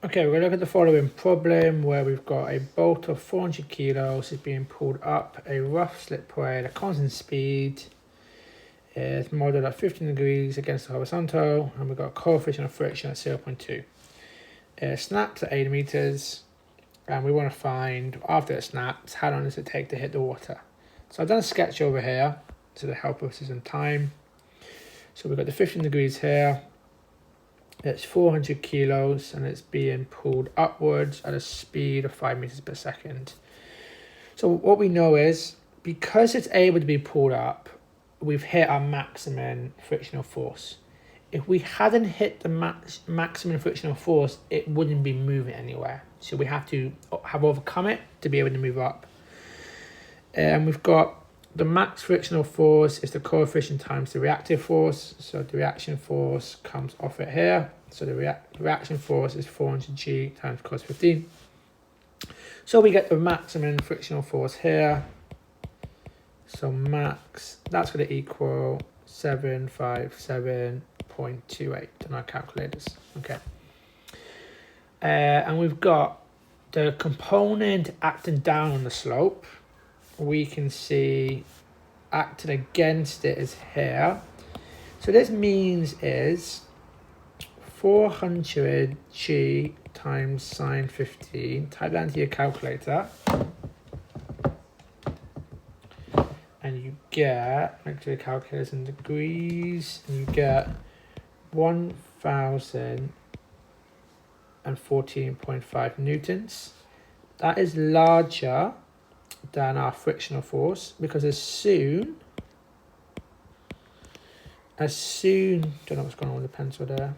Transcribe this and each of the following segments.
Okay, we're going to look at the following problem where we've got a bolt of 400 kilos is being pulled up a rough slipway at a constant speed. It's modeled at 15 degrees against the horizontal, and we've got a coefficient of friction at 0.2. It snaps at 80 meters, and we want to find, after it snaps, how long does it take to hit the water. So I've done a sketch over here to help us with some time. So we've got the 15 degrees here. It's 400 kilos and it's being pulled upwards at a speed of 5 meters per second. So what we know is, because it's able to be pulled up, we've hit our maximum frictional force. If we hadn't hit the maximum frictional force, it wouldn't be moving anywhere. So we have to have overcome it to be able to move up. And we've got the max frictional force is the coefficient times the reactive force. So the reaction force comes off it here. So the reaction force is 400 G times cos 15. So we get the maximum frictional force here. So max, that's going to equal 757.28 on our calculators. Okay. And we've got the component acting down on the slope. We can see acting against it is here. So this means is 400 G times sine 15. Type that into your calculator. And you get, make sure your calculator's in degrees, and you get 1014.5 newtons. That is larger than our frictional force, because as soon, don't know what's going on with the pencil there.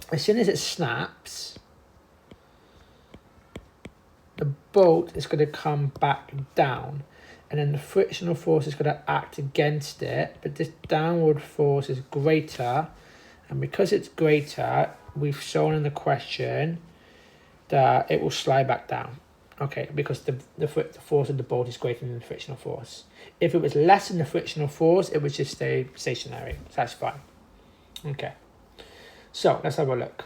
As soon as it snaps, the bolt is going to come back down, and then the frictional force is going to act against it, but this downward force is greater, and because it's greater, we've shown in the question that it will slide back down. Okay, because the force of the bolt is greater than the frictional force. If it was less than the frictional force, it would just stay stationary. So that's fine. Okay, so let's have a look.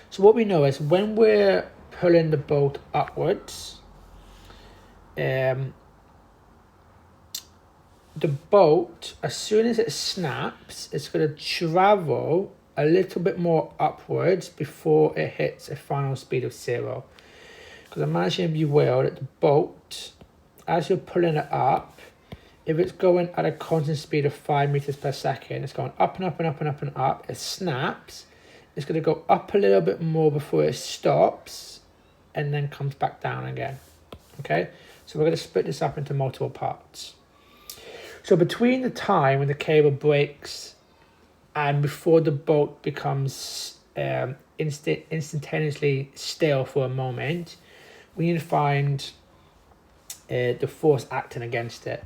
So what we know is when we're pulling the bolt upwards, the bolt, as soon as it snaps, it's going to travel a little bit more upwards before it hits a final speed of 0. Because imagine, if you will, that the bolt, as you're pulling it up, if it's going at a constant speed of 5 meters per second, it's going up and up and up and up and up, it snaps, it's going to go up a little bit more before it stops, and then comes back down again. Okay, so we're going to split this up into multiple parts. So between the time when the cable breaks and before the bolt becomes instantaneously still for a moment, we need to find the force acting against it.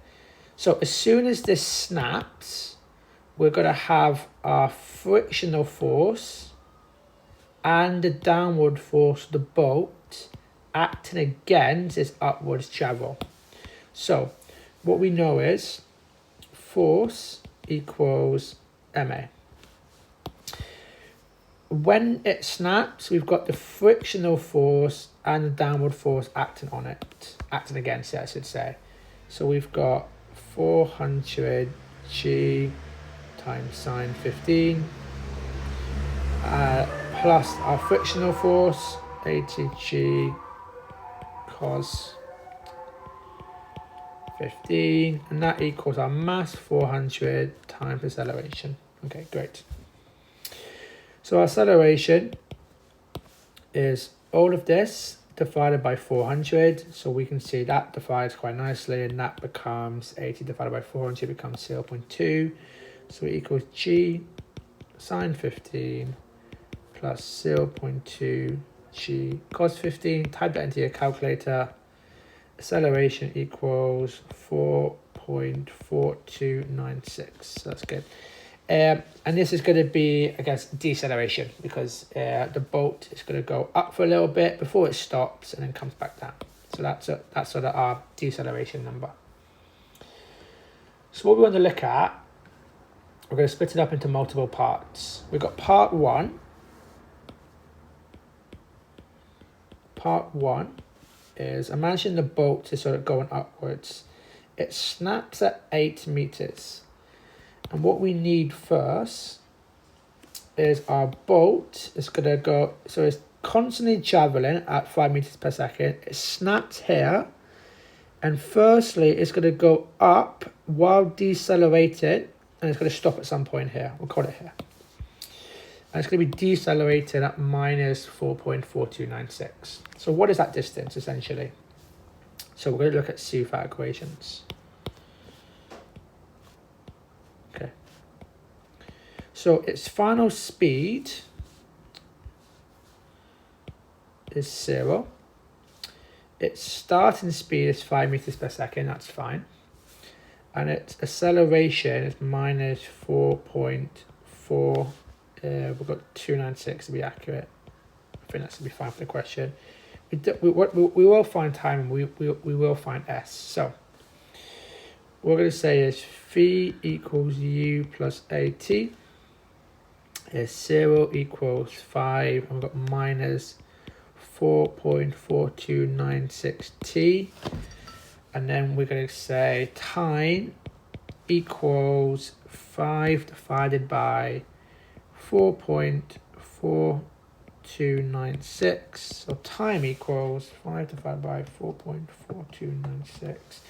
So as soon as this snaps, we're going to have our frictional force and the downward force of the bolt acting against its upwards travel. So what we know is force equals ma. When it snaps, we've got the frictional force and the downward force acting against it, I should say. So we've got 400 G times sine 15 plus our frictional force, 80 G cos 15, and that equals our mass, 400, times acceleration. Okay, great. So our acceleration is all of this divided by 400. So we can see that divides quite nicely, and that becomes 80 divided by 400 becomes 0.2. So it equals G sine 15 plus 0.2 G cos 15. Type that into your calculator. Acceleration equals 4.4296. So that's good. And this is going to be, I guess, deceleration, because the bolt is going to go up for a little bit before it stops and then comes back down. So that's sort of our deceleration number. So what we want to look at, we're going to split it up into multiple parts. We've got part 1, part one is, imagine the boat is sort of going upwards. It snaps at 8 meters. And what we need first is our boat is going to go, so it's constantly traveling at 5 meters per second. It snaps here. And firstly, it's going to go up while decelerating. And it's going to stop at some point here. We'll call it here. And it's going to be decelerating at minus 4.4296. So what is that distance, essentially? So we're going to look at CFAT equations. Okay. So its final speed is 0. Its starting speed is 5 meters per second. That's fine. And its acceleration is minus 4.4. We've got 296 to be accurate. I think that's to be fine for the question. We will find time, and we will find S. So what we're going to say is phi equals u plus at is 0 equals 5, and we've got minus 4.4296 t, and then we're going to say time equals 5 divided by 4.4296. So time equals 5 divided by 4.4296.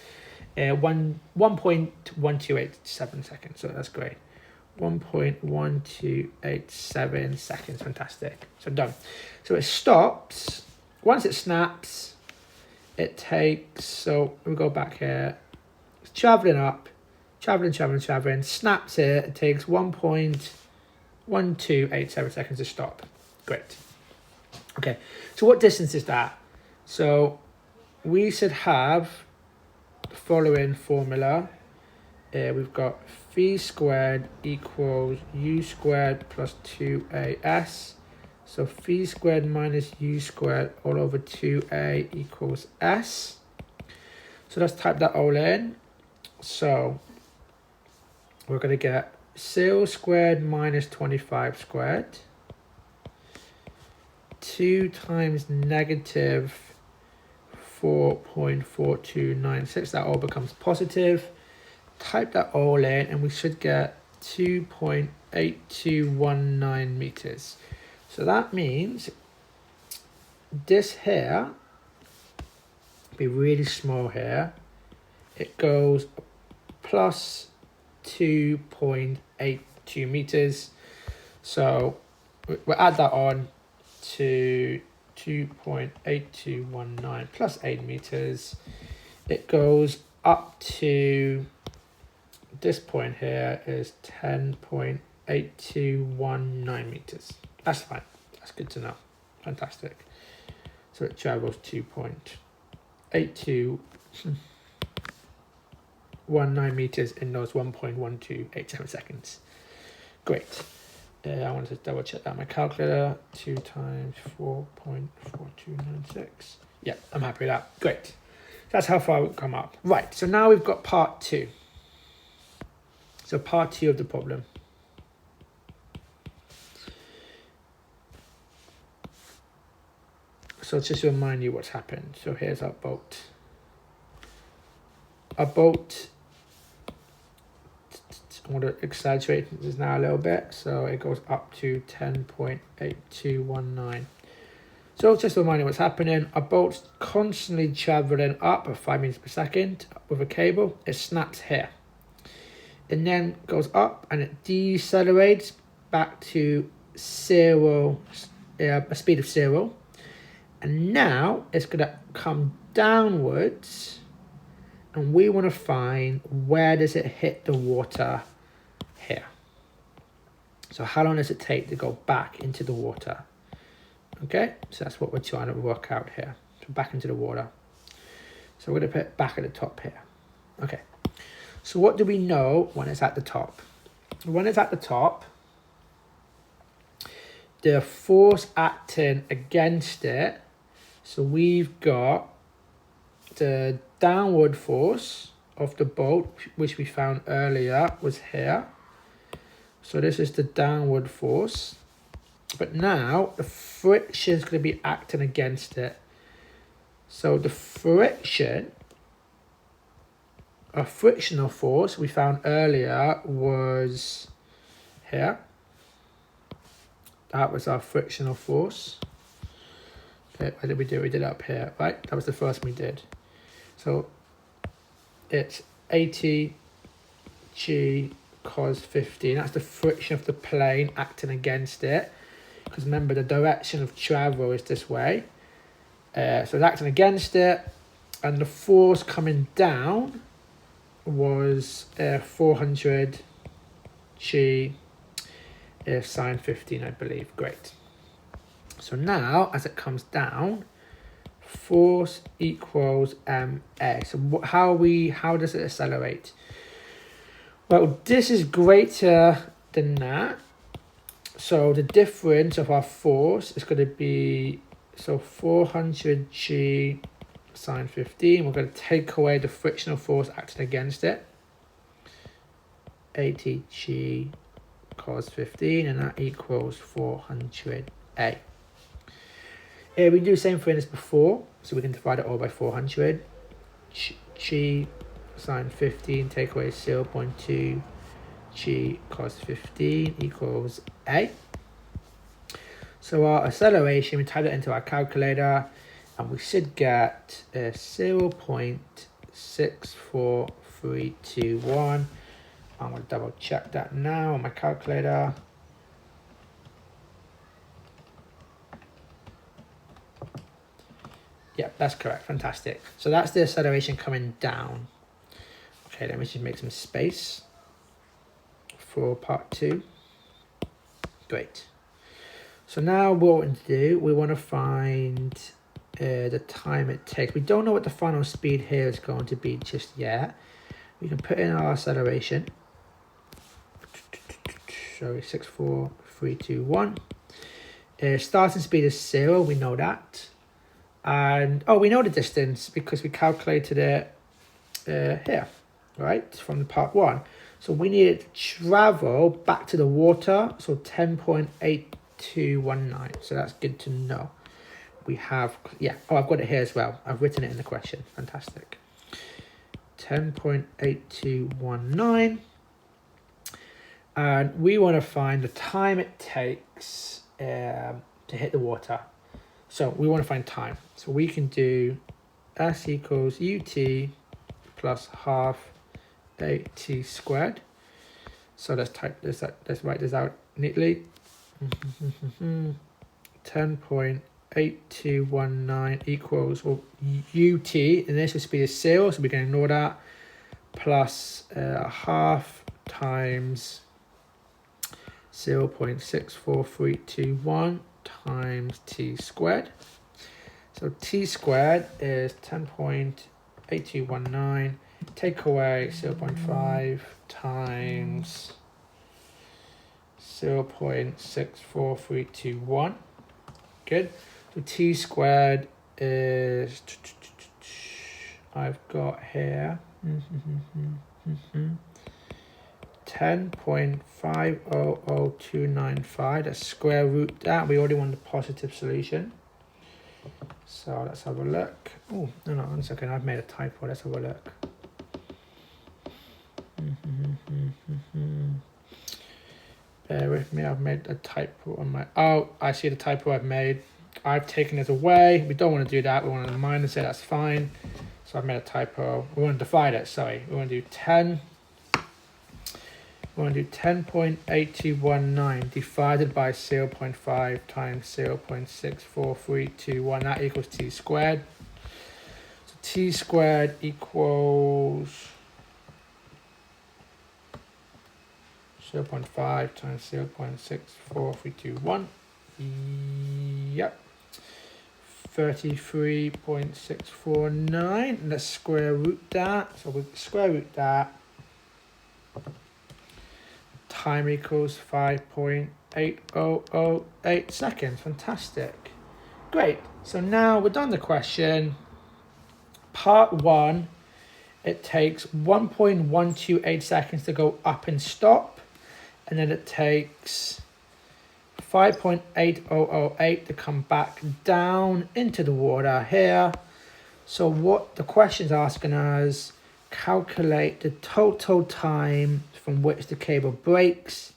1.1287 seconds. So that's great. 1.1287 seconds. Fantastic. So done. So it stops. Once it snaps, it takes, so we go back here. It's traveling up, traveling, snaps here. It takes 1.1287 seconds to stop. Great. Okay, so what distance is that? So we should have the following formula. We've got phi squared equals u squared plus 2as. So phi squared minus u squared all over 2a equals s. So let's type that all in. So we're going to get 0 squared minus 25 squared. 2 times negative 4.4296. That all becomes positive. Type that all in and we should get 2.8219 meters. So that means this here, be really small here, it goes plus 2.82 meters. So we'll add that on to 2.8219 plus 8 meters. It goes up to, this point here is 10.8219 meters. That's fine. That's good to know. Fantastic. So it travels 2.8219 meters in those 1.1287 seconds. Great. I wanted to double check that on my calculator. 2 times 4.4296. Yeah, I'm happy with that. Great. That's how far we've come up. Right, so now we've got part 2. So part 2 of the problem. So just to remind you what's happened. So here's our boat. Our boat, I want to exaggerate this now a little bit. So it goes up to 10.8219. So just to remind you what's happening. Our boat's constantly traveling up at 5 meters per second with a cable. It snaps here. And then goes up and it decelerates back to 0, a speed of 0. And now it's going to come downwards, and we want to find where does it hit the water here. So how long does it take to go back into the water? Okay, so that's what we're trying to work out here. So back into the water. So we're going to put it back at the top here. Okay. So what do we know when it's at the top? When it's at the top, the force acting against it, so we've got the downward force of the boat, which we found earlier was here. So this is the downward force. But now the friction is going to be acting against it. So the friction, a frictional force we found earlier was here. That was our frictional force. Okay, where did we do? We did it up here, right? That was the first one we did. So it's 80 G cos 15. That's the friction of the plane acting against it. Because remember, the direction of travel is this way. So it's acting against it. And the force coming down was 400 G sine 15, I believe. Great. So now, as it comes down, force equals ma. So how does it accelerate? Well, this is greater than that. So the difference of our force is going to be, so 400 G sine 15. We're going to take away the frictional force acting against it. 80 G cos 15, and that equals 400A. We can do the same thing as before, so we can divide it all by 400. G sine 15 take away 0.2 G cos 15 equals A. So our acceleration, we type it into our calculator, and we should get 0.64321. I'm going to double check that now on my calculator. Yep, that's correct. Fantastic. So that's the acceleration coming down. Okay, let me just make some space for part 2. Great. So now what we want to do, we want to find the time it takes. We don't know what the final speed here is going to be just yet. We can put in our acceleration. So 64321. Starting speed is 0, we know that. And we know the distance because we calculated it here, right, from the part 1. So we need it to travel back to the water, so 10.8219. So that's good to know. We have, I've got it here as well. I've written it in the question. Fantastic. 10.8219. And we want to find the time it takes to hit the water. So we want to find time. So we can do S equals UT plus half AT squared. So let's type this out, let's write this out neatly. 10.8219 equals, well, UT, initial speed is 0, so we can ignore that, plus half times 0.64321 times t squared. So t squared is 10.8219. Take away 0.5 times 0.64321. Good. So t squared is, I've got here 10.500295. Let's square root that. We already want the positive solution. So let's have a look. Oh, no, 1 second. I've made a typo. Let's have a look. Bear with me. I've made a typo on my... Oh, I see the typo I've made. I've taken it away. We don't want to do that. We want to minus it. That's fine. So I've made a typo. We want to divide it. Sorry. We want to do 10. We want to do 10.8219 divided by 0.5 times 0.64321. That equals t squared. So t squared equals 0.5 times 0.64321. Yep. 33.649. Let's square root that. So we square root that. Time equals 5.8008 seconds. Fantastic. Great. So now we're done the question. Part 1, it takes 1.128 seconds to go up and stop. And then it takes 5.8008 to come back down into the water here. So what the question's asking us, calculate the total time from which the cable breaks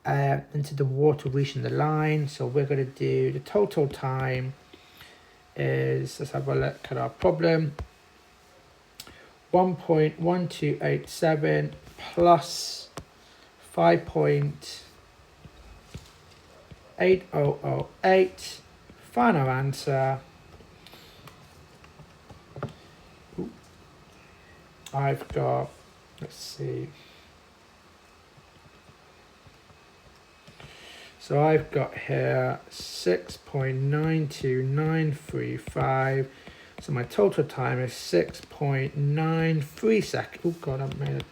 into the water reaching the line. So we're going to do the total time is, let's have a look at our problem, 1.1287 plus 5.8008. Final answer. I've got, let's see. So I've got here 6.92935. So my total time is 6.93 seconds. Oh God, I've made it.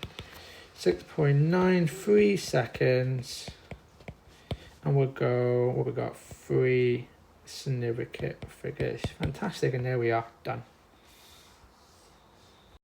6.93 seconds. And we'll go, what we got, 3 significant figures. Fantastic, and there we are, done.